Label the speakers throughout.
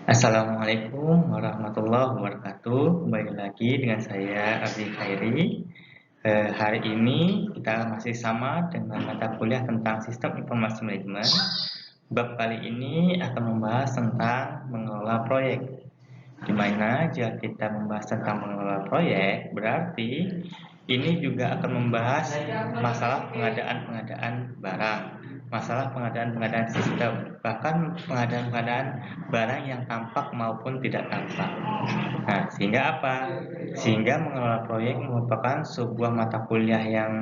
Speaker 1: Assalamualaikum warahmatullahi wabarakatuh. Kembali lagi dengan saya Ardi Khairi. Hari ini kita masih sama dengan mata kuliah tentang sistem informasi manajemen. Bab kali ini akan membahas tentang mengelola proyek. Di mana jika kita membahas tentang mengelola proyek, berarti ini juga akan membahas masalah pengadaan-pengadaan barang, masalah pengadaan-pengadaan sistem, bahkan pengadaan-pengadaan barang yang tampak maupun tidak tampak. Nah, sehingga apa? Sehingga mengelola proyek merupakan sebuah mata kuliah yang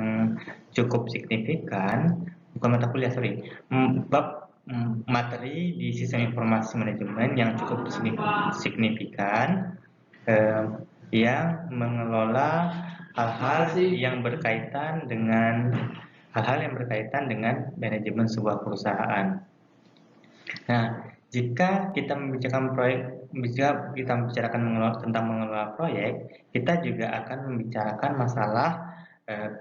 Speaker 1: cukup signifikan, bukan mata kuliah, sorry, bab materi di sistem informasi manajemen yang cukup signifikan, yang mengelola hal-hal yang berkaitan dengan manajemen sebuah perusahaan. Nah, jika kita membicarakan tentang mengelola proyek, kita juga akan membicarakan masalah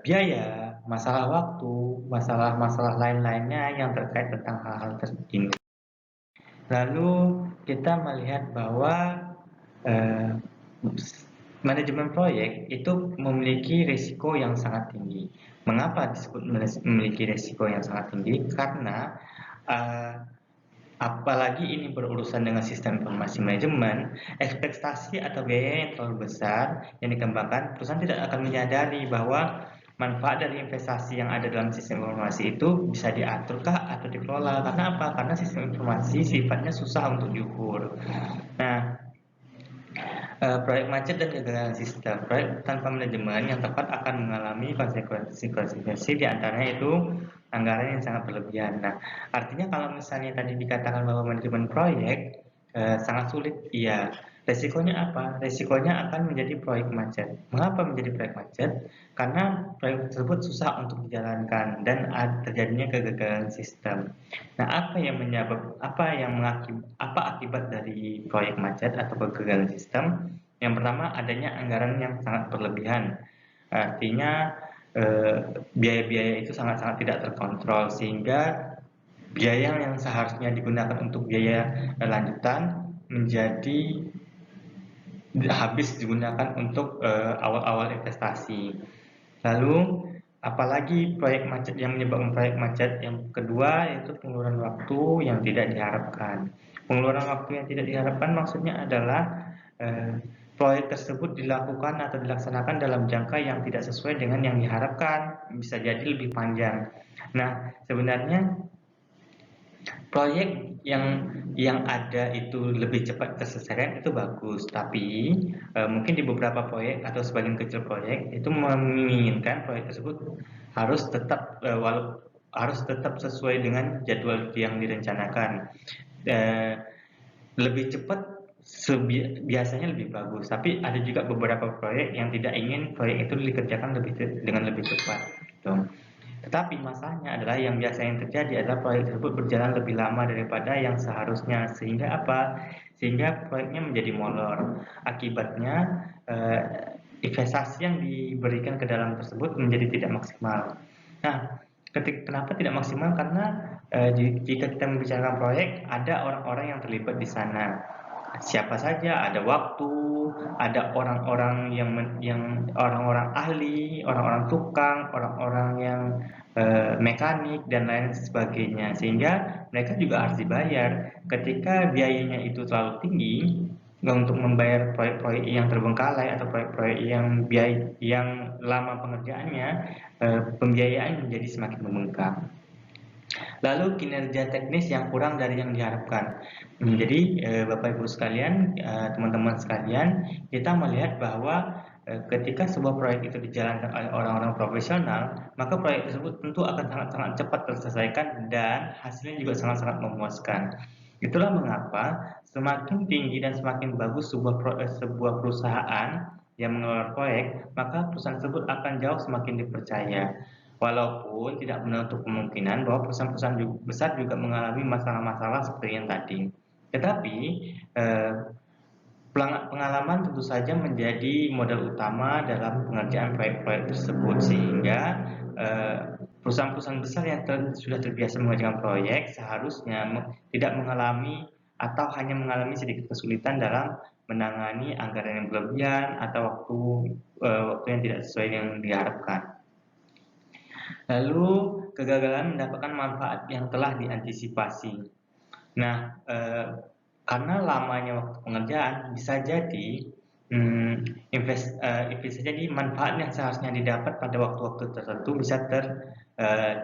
Speaker 1: biaya, masalah waktu, masalah-masalah lain-lainnya yang terkait tentang hal-hal tersebut. Lalu kita melihat bahwa manajemen proyek itu memiliki risiko yang sangat tinggi. Mengapa disebut memiliki risiko yang sangat tinggi? Karena apalagi ini berurusan dengan sistem informasi manajemen, ekspektasi atau biaya yang terlalu besar yang dikembangkan, perusahaan tidak akan menyadari bahwa manfaat dari investasi yang ada dalam sistem informasi itu bisa diaturkah atau dikelola. Karena apa? Karena sistem informasi sifatnya susah untuk diukur. Nah, proyek macet dan kegagalan sistem. Proyek tanpa manajemen yang tepat akan mengalami konsekuensi di antaranya itu anggaran yang sangat berlebihan. Nah, artinya kalau misalnya tadi dikatakan bahwa manajemen proyek sangat sulit, iya. Resikonya apa? Resikonya akan menjadi proyek macet. Mengapa menjadi proyek macet? Karena proyek tersebut susah untuk dijalankan dan terjadinya kegagalan sistem. Nah, apa akibat dari proyek macet atau kegagalan sistem? Yang pertama, adanya anggaran yang sangat berlebihan. Artinya biaya-biaya itu sangat-sangat tidak terkontrol, sehingga biaya yang seharusnya digunakan untuk biaya lanjutan menjadi habis digunakan untuk awal-awal investasi. Lalu apalagi proyek macet yang menyebabkan proyek macet yang kedua yaitu pengeluaran waktu yang tidak diharapkan. Pengeluaran waktu yang tidak diharapkan maksudnya adalah proyek tersebut dilakukan atau dilaksanakan dalam jangka yang tidak sesuai dengan yang diharapkan, bisa jadi lebih panjang. Nah, sebenarnya proyek yang ada itu lebih cepat terselesaikan itu bagus, tapi mungkin di beberapa proyek atau sebagian kecil proyek itu menginginkan proyek tersebut harus tetap sesuai dengan jadwal yang direncanakan. Lebih cepat biasanya lebih bagus, tapi ada juga beberapa proyek yang tidak ingin proyek itu dikerjakan dengan lebih cepat gitu. Tetapi masalahnya adalah yang biasanya terjadi adalah proyek tersebut berjalan lebih lama daripada yang seharusnya, sehingga apa? Sehingga proyeknya menjadi molor. Akibatnya investasi yang diberikan ke dalam tersebut menjadi tidak maksimal. Nah, kenapa tidak maksimal? Karena jika kita membicarakan proyek, ada orang-orang yang terlibat di sana. Siapa saja, ada waktu, ada orang-orang yang orang-orang ahli, orang-orang tukang, orang-orang yang mekanik dan lain sebagainya, sehingga mereka juga harus dibayar. Ketika biayanya itu terlalu tinggi untuk membayar proyek-proyek yang terbengkalai atau proyek-proyek yang lama pengerjaannya, pembiayaan menjadi semakin membengkak. Lalu kinerja teknis yang kurang dari yang diharapkan. Jadi Bapak Ibu sekalian, teman-teman sekalian, kita melihat bahwa ketika sebuah proyek itu dijalankan oleh orang-orang profesional, maka proyek tersebut tentu akan sangat-sangat cepat terselesaikan dan hasilnya juga sangat-sangat memuaskan. Itulah mengapa semakin tinggi dan semakin bagus sebuah perusahaan yang mengelola proyek, maka perusahaan tersebut akan jauh semakin dipercaya. Walaupun tidak menutup kemungkinan bahwa perusahaan-perusahaan besar juga mengalami masalah-masalah seperti yang tadi. Tetapi pengalaman tentu saja menjadi modal utama dalam pengerjaan proyek-proyek tersebut, sehingga perusahaan-perusahaan besar yang sudah terbiasa mengerjakan proyek seharusnya tidak mengalami atau hanya mengalami sedikit kesulitan dalam menangani anggaran yang berlebihan atau waktu yang tidak sesuai yang diharapkan. Lalu kegagalan mendapatkan manfaat yang telah diantisipasi. Nah, karena lamanya waktu pengerjaan bisa jadi bisa jadi manfaat yang seharusnya didapat pada waktu-waktu tertentu bisa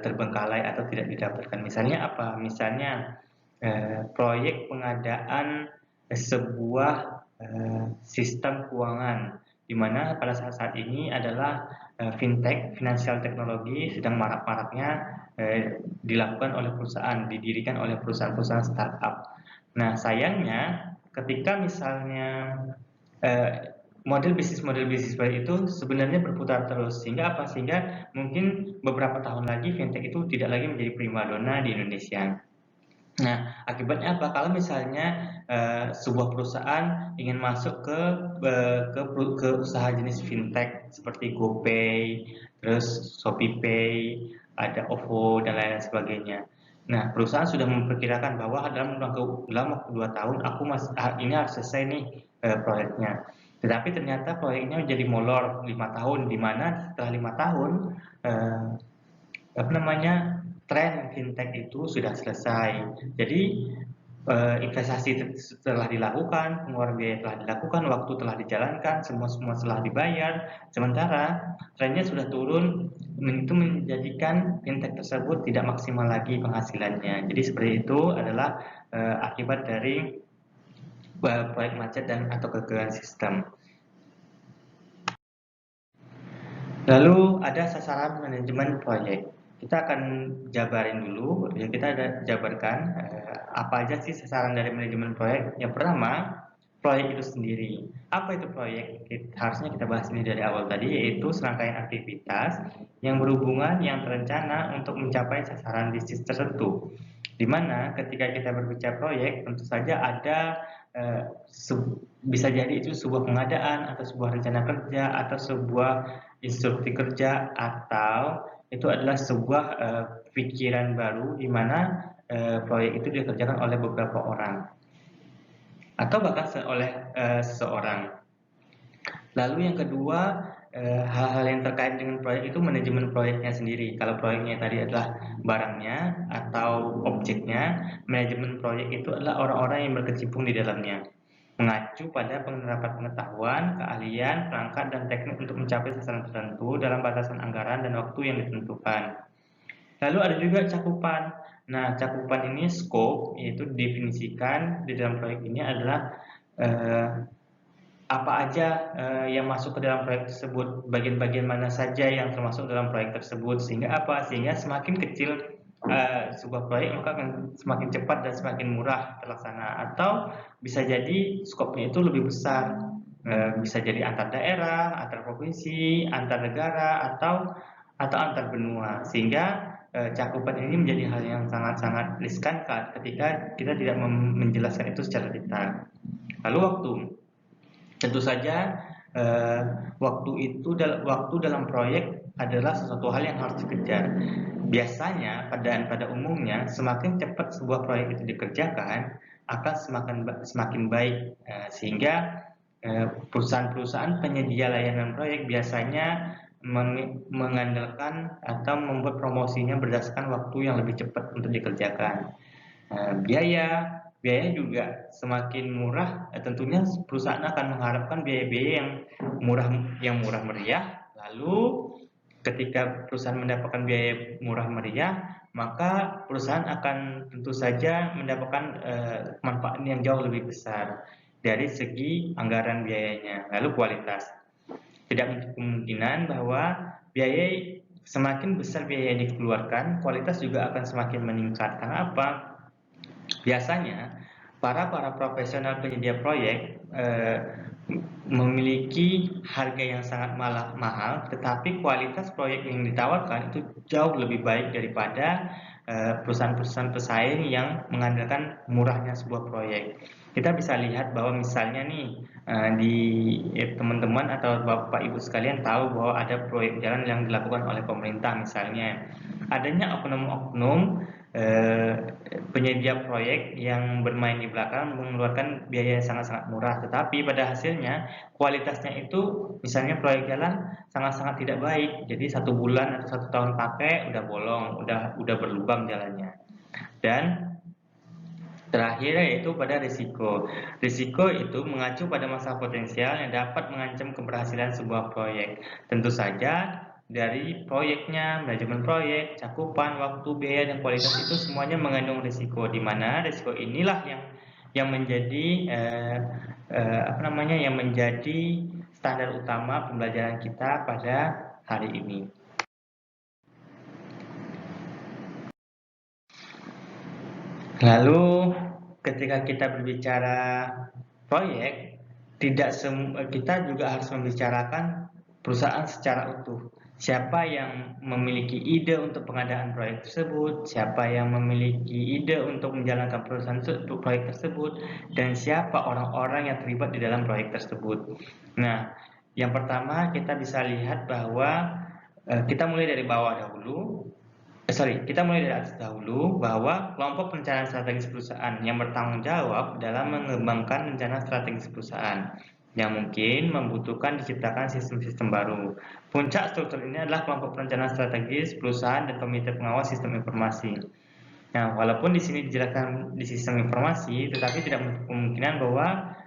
Speaker 1: terbengkalai atau tidak didapatkan. Misalnya apa? Misalnya proyek pengadaan sebuah sistem keuangan, di mana pada saat ini adalah fintech, financial teknologi sedang marak-maraknya dilakukan oleh perusahaan, didirikan oleh perusahaan-perusahaan startup. Nah, sayangnya ketika misalnya model bisnis baru itu sebenarnya berputar terus, sehingga apa? Sehingga mungkin beberapa tahun lagi fintech itu tidak lagi menjadi primadona di Indonesia. Nah, akibatnya apa? Kalau misalnya sebuah perusahaan ingin masuk ke usaha jenis fintech seperti GoPay, terus ShopeePay, ada OVO dan lain sebagainya. Nah, perusahaan sudah memperkirakan bahwa dalam waktu 2 tahun ini harus selesai nih proyeknya. Tetapi ternyata proyeknya menjadi molor 5 tahun, di mana setelah 5 tahun eh, tren fintech itu sudah selesai. Jadi investasi telah dilakukan, pengeluaran biaya telah dilakukan, waktu telah dijalankan, semua telah dibayar. Sementara trennya sudah turun, itu menjadikan fintech tersebut tidak maksimal lagi penghasilannya. Jadi seperti itu adalah akibat dari proyek macet dan atau kegagalan sistem. Lalu ada sasaran manajemen proyek. Kita akan jabarin dulu, ya kita jabarkan apa aja sih sasaran dari manajemen proyek. Yang pertama, proyek itu sendiri. Apa itu proyek? Harusnya kita bahas ini dari awal tadi, yaitu serangkaian aktivitas yang berhubungan, yang terencana untuk mencapai sasaran bisnis tertentu. Di mana ketika kita berbicara proyek, tentu saja ada bisa jadi itu sebuah pengadaan atau sebuah rencana kerja atau sebuah instruksi kerja, atau itu adalah sebuah pikiran baru di mana proyek itu dikerjakan oleh beberapa orang atau bahkan oleh seseorang. Lalu yang kedua, hal-hal yang terkait dengan proyek itu manajemen proyeknya sendiri. Kalau proyeknya tadi adalah barangnya atau objeknya, manajemen proyek itu adalah orang-orang yang berkecimpung di dalamnya, mengacu pada penerapan pengetahuan, keahlian, perangkat, dan teknik untuk mencapai sasaran tertentu dalam batasan anggaran dan waktu yang ditentukan. Lalu ada juga cakupan. Nah, cakupan ini scope, yaitu definisikan di dalam proyek ini adalah apa aja yang masuk ke dalam proyek tersebut, bagian-bagian mana saja yang termasuk dalam proyek tersebut, sehingga apa? Sehingga semakin kecil sebuah proyek maka akan semakin cepat dan semakin murah terlaksana, atau bisa jadi skopnya itu lebih besar, bisa jadi antar daerah, antar provinsi, antar negara, atau antar benua, sehingga cakupan ini menjadi hal yang sangat-sangat riskan ketika kita tidak menjelaskan itu secara detail. Lalu waktu, tentu saja waktu dalam proyek adalah sesuatu hal yang harus dikejar. Biasanya pada umumnya semakin cepat sebuah proyek itu dikerjakan akan semakin baik, sehingga perusahaan-perusahaan penyedia layanan proyek biasanya mengandalkan atau membuat promosinya berdasarkan waktu yang lebih cepat untuk dikerjakan. Biaya juga semakin murah, tentunya perusahaan akan mengharapkan biaya-biaya yang murah meriah. Lalu ketika perusahaan mendapatkan biaya murah meriah, maka perusahaan akan tentu saja mendapatkan manfaat yang jauh lebih besar dari segi anggaran biayanya. Lalu kualitas, tidak menutup kemungkinan bahwa semakin besar biaya yang dikeluarkan, kualitas juga akan semakin meningkat. Karena apa? Biasanya para profesional penyedia proyek memiliki harga yang sangat mahal, tetapi kualitas proyek yang ditawarkan itu jauh lebih baik daripada perusahaan-perusahaan pesaing yang mengandalkan murahnya sebuah proyek. Kita bisa lihat bahwa misalnya nih di teman-teman atau Bapak Ibu sekalian tahu bahwa ada proyek jalan yang dilakukan oleh pemerintah, misalnya adanya oknum-oknum penyedia proyek yang bermain di belakang mengeluarkan biaya yang sangat-sangat murah, tetapi pada hasilnya kualitasnya itu misalnya proyek jalan sangat-sangat tidak baik. Jadi 1 bulan atau 1 tahun pakai udah bolong, udah berlubang jalannya. Dan terakhir yaitu pada risiko. Risiko itu mengacu pada masalah potensial yang dapat mengancam keberhasilan sebuah proyek. Tentu saja dari proyeknya, manajemen proyek, cakupan, waktu, biaya, dan kualitas itu semuanya mengandung risiko. Di mana risiko inilah yang menjadi yang menjadi standar utama pembelajaran kita pada hari ini. Lalu ketika kita berbicara proyek, kita juga harus membicarakan perusahaan secara utuh. Siapa yang memiliki ide untuk pengadaan proyek tersebut, siapa yang memiliki ide untuk menjalankan proyek tersebut, dan siapa orang-orang yang terlibat di dalam proyek tersebut. Nah, yang pertama kita bisa lihat bahwa kita mulai dari bawah dahulu. Kita mulai dari atas dahulu bahwa kelompok perencanaan strategis perusahaan yang bertanggung jawab dalam mengembangkan rencana strategis perusahaan yang mungkin membutuhkan diciptakan sistem-sistem baru. Puncak struktur ini adalah kelompok perencanaan strategis perusahaan dan komite pengawas sistem informasi. Nah, walaupun di sini dijelaskan di sistem informasi, tetapi tidak menutup kemungkinan bahwa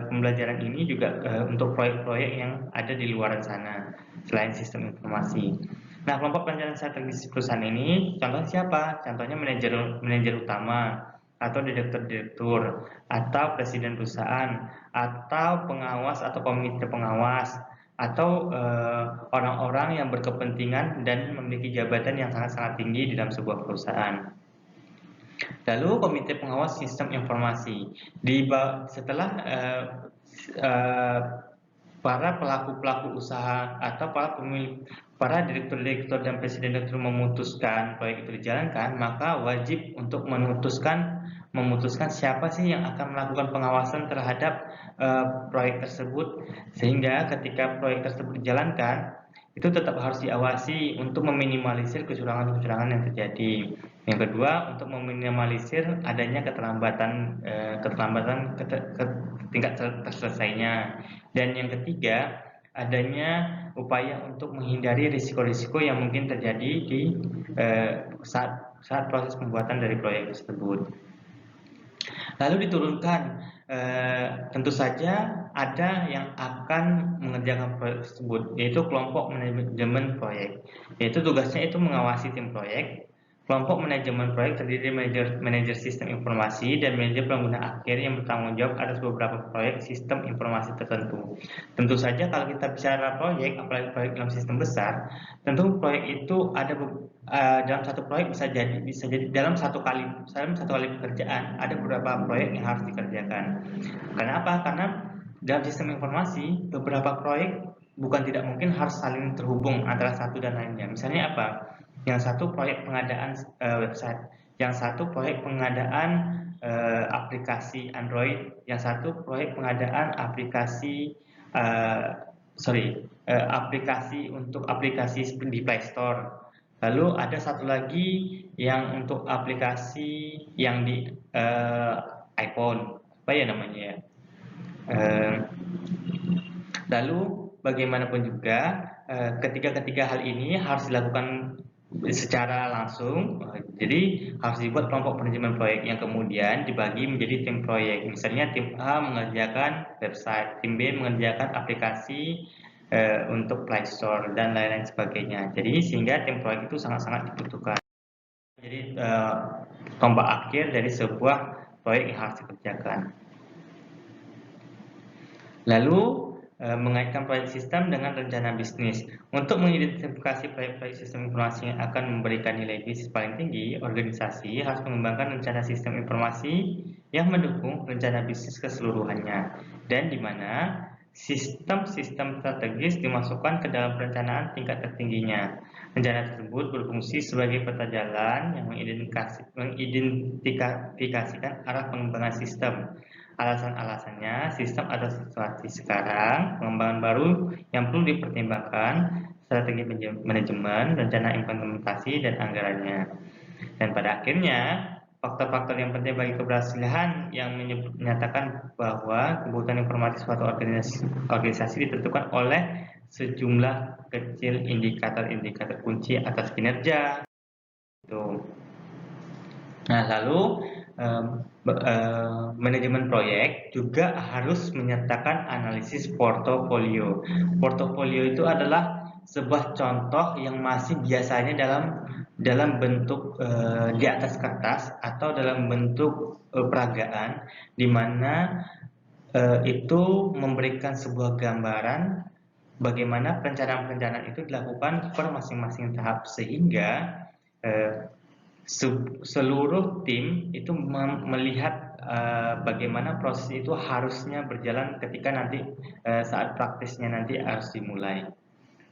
Speaker 1: pembelajaran ini juga untuk proyek-proyek yang ada di luar sana selain sistem informasi. Nah, kelompok perencanaan strategis perusahaan ini contohnya siapa? Contohnya manajer utama atau direktur-direktur atau presiden perusahaan atau pengawas atau komite pengawas atau orang-orang yang berkepentingan dan memiliki jabatan yang sangat-sangat tinggi di dalam sebuah perusahaan. Lalu komite pengawas sistem informasi setelah para pelaku-pelaku usaha atau para direktur-direktur dan presiden direktur memutuskan proyek itu dijalankan, maka wajib untuk memutuskan siapa sih yang akan melakukan pengawasan terhadap proyek tersebut, sehingga ketika proyek tersebut dijalankan itu tetap harus diawasi untuk meminimalisir kecurangan-kecurangan yang terjadi. Yang kedua, untuk meminimalisir adanya keterlambatan tingkat terselesainya. Dan yang ketiga, adanya upaya untuk menghindari risiko-risiko yang mungkin terjadi di saat proses pembuatan dari proyek tersebut. Lalu diturunkan, tentu saja ada yang akan mengerjakan proyek tersebut, yaitu kelompok manajemen proyek, yaitu tugasnya itu mengawasi tim proyek. Kelompok manajemen proyek terdiri dari manajer sistem informasi dan manajer pengguna akhir yang bertanggung jawab atas beberapa proyek sistem informasi tertentu. Tentu saja kalau kita bicara proyek, apalagi proyek dalam sistem besar, tentu proyek itu ada dalam satu proyek bisa jadi dalam satu kali pekerjaan ada beberapa proyek yang harus dikerjakan. Kenapa? Karena dalam sistem informasi beberapa proyek bukan tidak mungkin harus saling terhubung antara satu dan lainnya. Misalnya apa? Yang satu proyek pengadaan website, yang satu proyek pengadaan aplikasi Android, yang satu proyek pengadaan aplikasi untuk aplikasi di Play Store. Lalu ada satu lagi yang untuk aplikasi yang di iPhone, apa ya namanya ya? Lalu bagaimanapun juga ketiga hal ini harus dilakukan secara langsung. Jadi harus dibuat kelompok manajemen proyek yang kemudian dibagi menjadi tim proyek. Misalnya tim A mengerjakan website, tim B mengerjakan aplikasi untuk Play Store dan lain-lain sebagainya. Jadi sehingga tim proyek itu sangat-sangat dibutuhkan. Jadi tombak akhir dari sebuah proyek yang harus dikerjakan. Lalu mengaitkan proyek sistem dengan rencana bisnis. Untuk mengidentifikasi proyek-proyek sistem informasi yang akan memberikan nilai bisnis paling tinggi, organisasi harus mengembangkan rencana sistem informasi yang mendukung rencana bisnis keseluruhannya, dan di mana sistem-sistem strategis dimasukkan ke dalam perencanaan tingkat tertingginya. Rencana tersebut berfungsi sebagai peta jalan yang mengidentifikasikan arah pengembangan sistem. Alasan-alasannya, sistem atau situasi sekarang, pengembangan baru yang perlu dipertimbangkan, strategi manajemen, rencana implementasi, dan anggarannya. Dan pada akhirnya, faktor-faktor yang penting bagi keberhasilan yang menyatakan bahwa kebutuhan informasi suatu organisasi ditentukan oleh sejumlah kecil indikator-indikator kunci atas kinerja. Gitu. Nah, lalu manajemen proyek juga harus menyertakan analisis portofolio. Portofolio itu adalah sebuah contoh yang masih biasanya dalam bentuk di atas kertas atau dalam bentuk peragaan, di mana itu memberikan sebuah gambaran bagaimana perencanaan-perencanaan itu dilakukan per masing-masing tahap, sehingga seluruh tim itu melihat bagaimana proses itu harusnya berjalan ketika nanti saat praktisnya nanti harus dimulai.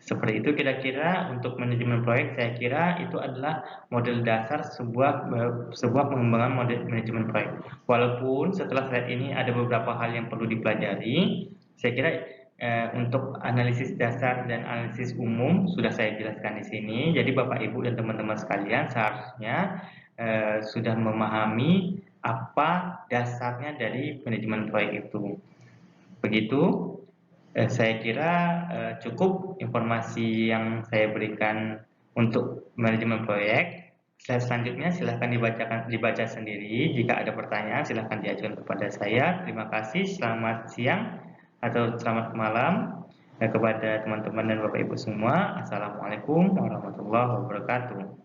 Speaker 1: Seperti itu kira-kira untuk manajemen proyek. Saya kira itu adalah model dasar sebuah pengembangan model manajemen proyek. Walaupun setelah slide ini ada beberapa hal yang perlu dipelajari, saya kira untuk analisis dasar dan analisis umum sudah saya jelaskan di sini. Jadi Bapak Ibu dan teman-teman sekalian seharusnya sudah memahami apa dasarnya dari manajemen proyek itu. Begitu. Saya kira cukup informasi yang saya berikan untuk manajemen proyek. Slide selanjutnya silahkan dibaca sendiri. Jika ada pertanyaan silahkan diajukan kepada saya. Terima kasih. Selamat siang atau selamat malam kepada teman-teman dan Bapak Ibu semua. Assalamualaikum warahmatullahi wabarakatuh.